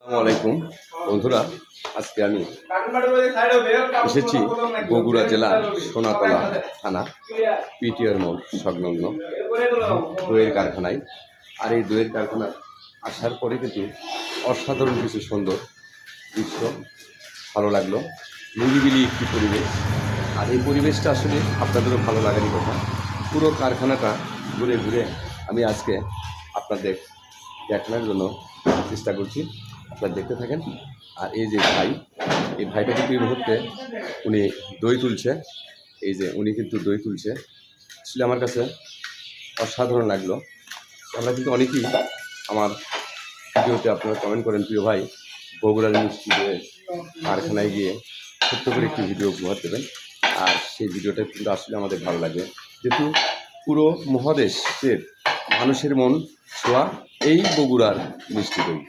আসসালামু আলাইকুম বন্ধুরা, আজকে আমি এসেছি বগুড়া জেলা সোনাতলা থানা পিটিআর মোড় সংলগ্ন দইয়ের কারখানায়। আর এই দইয়ের কারখানা আসার পরে কিন্তু অসাধারণ কিছু সুন্দর দৃশ্য ভালো লাগলো, নিরিবিলি একটি পরিবেশ। আর এই পরিবেশটা আসলে আপনাদেরও ভালো লাগারই কথা। পুরো কারখানাটা ঘুরে ঘুরে আমি আজকে আপনাদের দেখানোর জন্য চেষ্টা করছি, আপনারা দেখতে থাকেন। আর এই যে ভাই, এই ভাইটা কিন্তু এই মুহূর্তে উনি দই তুলছে। এই যে উনি কিন্তু দই তুলছে, আসলে আমার কাছে অসাধারণ লাগলো। আমরা কিন্তু অনেকেই আমার ভিডিওতে আপনারা কমেন্ট করেন, প্রিয় ভাই বগুড়ার মিষ্টি দইয়ের কারখানায় গিয়ে ছোট্ট করে একটি ভিডিও উপহার দেবেন। আর সেই ভিডিওটা কিন্তু আসলে আমাদের ভালো লাগে, যেহেতু পুরো মহাদেশের মানুষের মন ছোঁয়া এই বগুড়ার মিষ্টি দই।